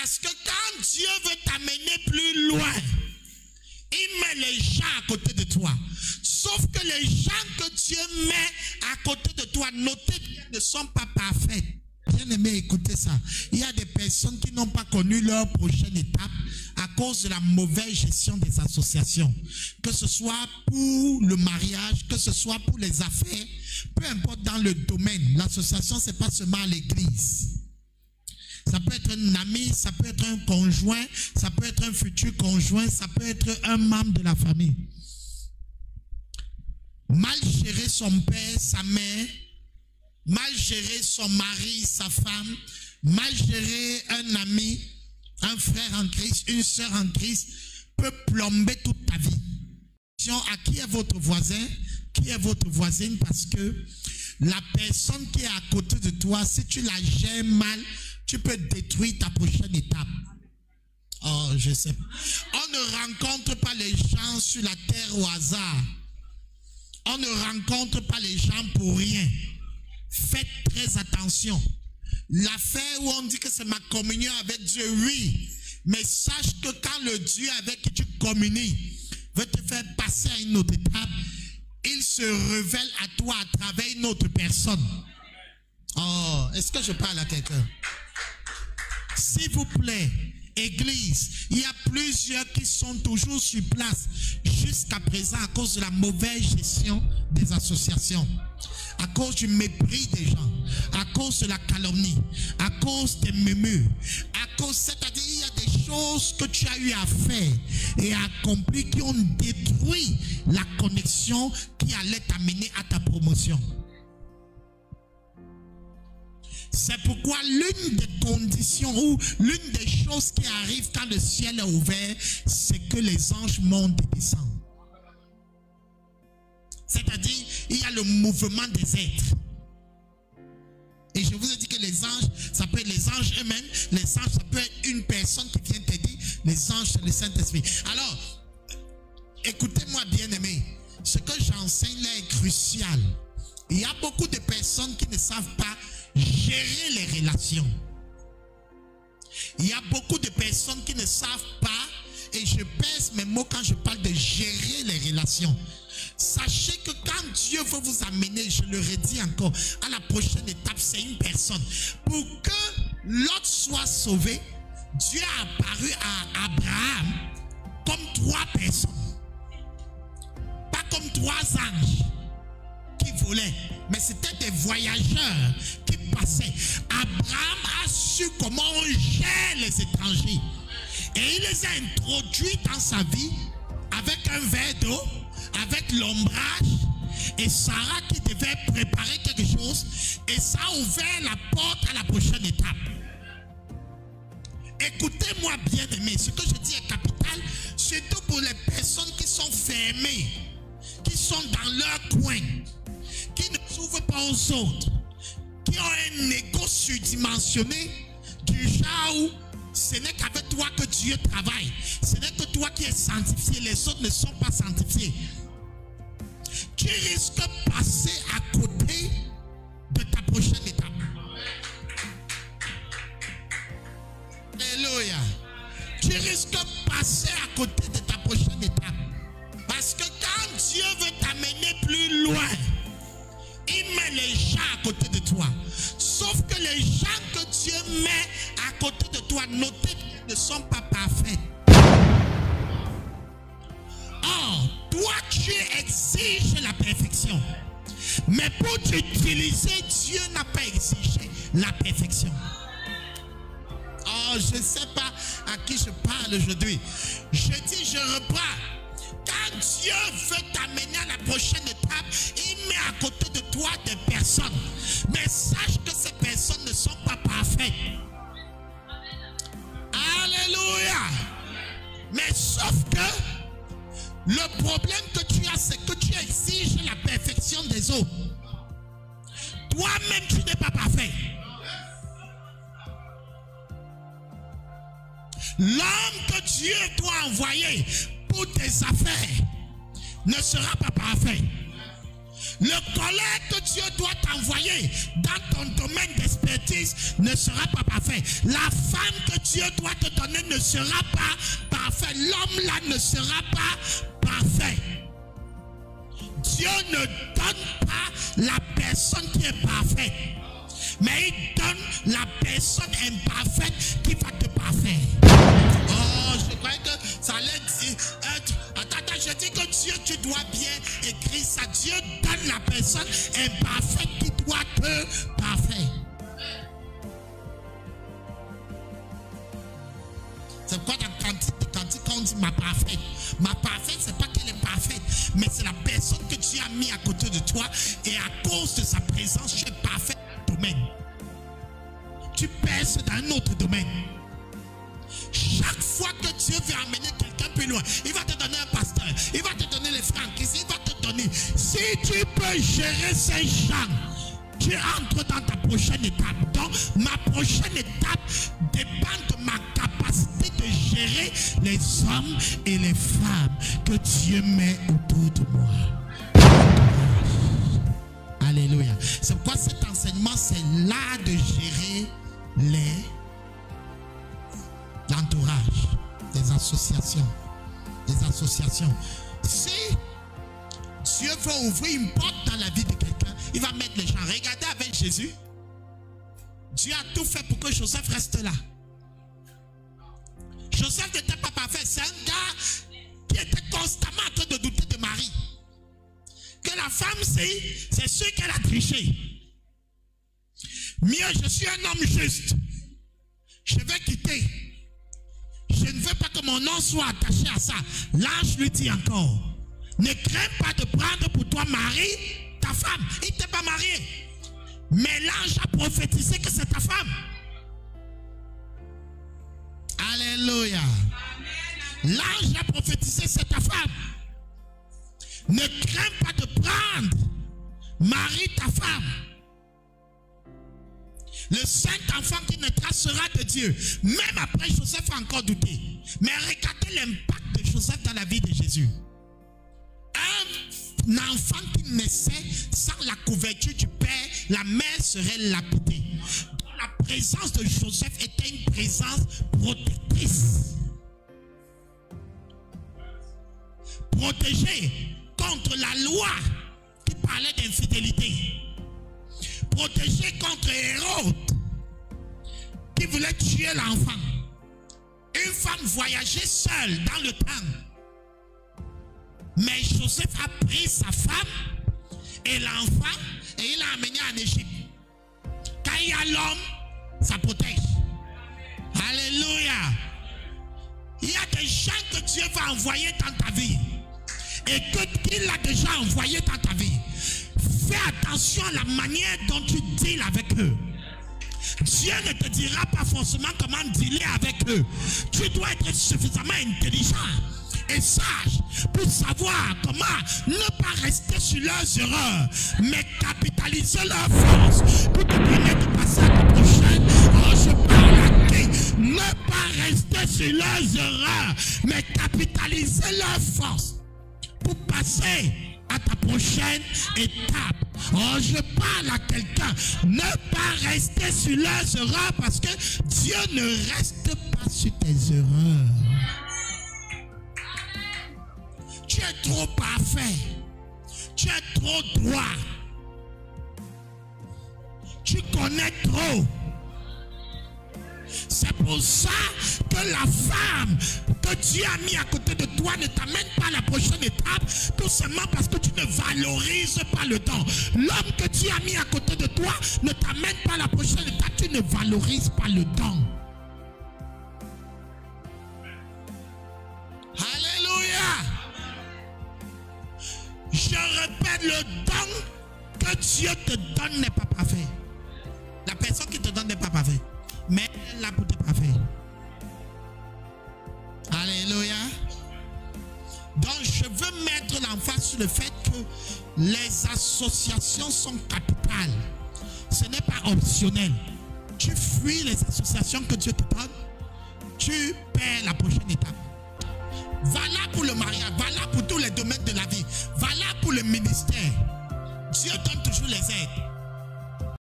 Parce que quand Dieu veut t'amener plus loin, il met les gens à côté de toi. Sauf que les gens que Dieu met à côté de toi, notez bien, ne sont pas parfaits. Bien aimé, écoutez ça. Il y a des personnes qui n'ont pas connu leur prochaine étape à cause de la mauvaise gestion des associations. Que ce soit pour le mariage, que ce soit pour les affaires, peu importe dans le domaine. L'association, ce n'est pas seulement à l'église. Ça peut être un ami, ça peut être un conjoint, ça peut être un futur conjoint, ça peut être un membre de la famille. Mal gérer son père, sa mère, mal gérer son mari, sa femme, mal gérer un ami, un frère en Christ, une sœur en Christ, peut plomber toute ta vie. À qui est votre voisin? Qui est votre voisine? Parce que la personne qui est à côté de toi, si tu la gères mal, tu peux détruire ta prochaine étape. Oh, je sais pas. On ne rencontre pas les gens sur la terre au hasard. On ne rencontre pas les gens pour rien. Faites très attention. L'affaire où on dit que c'est ma communion avec Dieu, oui. Mais sache que quand le Dieu avec qui tu communies veut te faire passer à une autre étape, il se révèle à toi à travers une autre personne. Oh, est-ce que je parle à quelqu'un? S'il vous plaît, Église, il y a plusieurs qui sont toujours sur place jusqu'à présent à cause de la mauvaise gestion des associations, à cause du mépris des gens, à cause de la calomnie, à cause des murmures, à cause, c'est-à-dire il y a des choses que tu as eu à faire et à accomplir qui ont détruit la connexion qui allait t'amener à ta promotion. C'est pourquoi l'une des conditions ou l'une des choses qui arrivent quand le ciel est ouvert, c'est que les anges montent et descendent. C'est-à-dire, il y a le mouvement des êtres. Et je vous ai dit que les anges, ça peut être les anges eux-mêmes, les anges, ça peut être une personne qui vient te dire, les anges, c'est le Saint-Esprit. Alors, écoutez-moi bien aimé, ce que j'enseigne là est crucial. Il y a beaucoup de personnes qui ne savent pas gérer les relations. Il y a beaucoup de personnes qui ne savent pas, et je pèse mes mots quand je parle de gérer les relations. Sachez que quand Dieu veut vous amener, je le redis encore, à la prochaine étape, c'est une personne. Pour que l'autre soit sauvé, Dieu a apparu à Abraham comme 3 personnes. Pas comme 3 anges qui volaient, mais c'était des voyageurs qui passaient. Abraham a su comment on gère les étrangers. Et il les a introduits dans sa vie avec un verre d'eau, avec l'ombrage, et Sarah qui devait préparer quelque chose, et ça a ouvert la porte à la prochaine étape. Écoutez-moi bien aimé, ce que je dis est capital, surtout pour les personnes qui sont fermées, qui sont dans leur coin, qui ne s'ouvrent pas aux autres, qui ont un égo surdimensionné, du genre où ce n'est qu'avec toi que Dieu travaille. Ce n'est que toi qui es sanctifié, les autres ne sont pas sanctifiés. Tu risques de passer à côté de ta prochaine étape. Alléluia. Tu risques de passer à côté de ta prochaine étape. Parce que quand Dieu veut t'amener plus loin, il met les gens à côté de toi. Sauf que les gens que Dieu met à côté de toi, notez bien, ne sont pas parfaits. Or, toi, tu exiges la perfection. Mais pour t'utiliser, Dieu n'a pas exigé la perfection. Oh, je ne sais pas à qui je parle aujourd'hui. Je dis, je reprends. Quand Dieu veut t'amener à la prochaine étape, il met à côté de toi des personnes. Mais sache que ces personnes ne sont pas parfaites. Alléluia. Mais sauf que le problème que tu as, c'est que tu exiges la perfection des autres. Toi-même, tu n'es pas parfait. L'homme que Dieu doit envoyer pour tes affaires ne sera pas parfait. Le collègue que Dieu doit t'envoyer dans ton domaine d'expertise ne sera pas parfait. La femme que Dieu doit te donner ne sera pas parfait. L'homme là ne sera pas parfait. Dieu ne donne pas la personne qui est parfaite, mais il donne la personne imparfaite qui va te parfaire. Oh, je croyais que ça allait être... Attends, je dis que Dieu, tu dois bien écrire ça. Dieu donne la personne imparfaite qui doit te parfaire. C'est pourquoi quand on dit ma parfaite, c'est pas qu'elle est parfaite, mais c'est la personne que Dieu a mis à côté de toi, et à cause de sa présence, tu es parfait dans un domaine. Tu perces dans un autre domaine. Chaque fois que Dieu veut amener quelqu'un plus loin, il va te donner un pasteur, il va te donner les francs, il va te donner. Si tu peux gérer ces gens, tu entres dans ta prochaine étape. Donc, ma prochaine étape dépend de ma capacité de gérer les hommes et les femmes que Dieu met autour de moi. Alléluia. C'est pourquoi cet enseignement, c'est là de gérer l'entourage, des associations. Si Dieu veut ouvrir une porte dans la vie de quelqu'un, il va mettre les gens. Regardez avec Jésus. Dieu a tout fait pour que Joseph reste là. Joseph n'était pas parfait. C'est un gars qui était constamment en train de douter de Marie. Que la femme, c'est sûr qu'elle a triché. Mieux, je suis un homme juste. Je vais quitter. Je ne veux pas que mon nom soit attaché à ça. L'ange lui dit encore, ne crains pas de prendre pour toi Marie, ta femme. Il ne t'est pas marié. Mais l'ange a prophétisé que c'est ta femme. Alléluia. L'ange a prophétisé que c'est ta femme. Ne crains pas de prendre Marie, ta femme. Le saint enfant qui naîtra sera de Dieu. Même après, Joseph a encore douté. Mais regardez l'impact de Joseph dans la vie de Jésus. Un enfant qui naissait sans la couverture du père, la mère serait lapidée. Donc, la présence de Joseph était une présence protectrice. Protégé contre la loi qui parlait d'infidélité. Protégé contre Hérode qui voulait tuer l'enfant. Une femme voyageait seule dans le temps. Mais Joseph a pris sa femme et l'enfant et il l'a amené en Égypte. Quand il y a l'homme, ça protège. Alléluia. Il y a des gens que Dieu va envoyer dans ta vie et qu'il a déjà envoyé dans ta vie. Fais attention à la manière dont tu deals avec eux. Dieu ne te dira pas forcément comment dealer avec eux. Tu dois être suffisamment intelligent et sage pour savoir comment ne pas rester sur leurs erreurs, mais capitaliser leurs forces pour te permettre de passer à la prochaine. Oh, je parle à qui? Ne pas rester sur leurs erreurs, mais capitaliser leurs forces pour passer à ta prochaine étape. Oh, je parle à quelqu'un. Ne pas rester sur leurs erreurs parce que Dieu ne reste pas sur tes erreurs. Tu es trop parfait. Tu es trop droit. Tu connais trop. C'est pour ça que la femme que Dieu a mis à côté de toi ne t'amène pas à la prochaine étape, tout simplement parce que tu ne valorises pas le don. L'homme que Dieu a mis à côté de toi ne t'amène pas à la prochaine étape, tu ne valorises pas le don. Alléluia. Je répète, le don que Dieu te donne n'est pas parfait. La personne qui te donne n'est pas parfaite. Mais elle l'a pour te parfait. Alléluia. Donc je veux mettre l'emphase sur le fait que les associations sont capitales. Ce n'est pas optionnel. Tu fuis les associations que Dieu te donne, tu perds la prochaine étape. Valable pour le mariage, valable pour tous les domaines de la vie, valable pour le ministère. Dieu donne toujours les aides.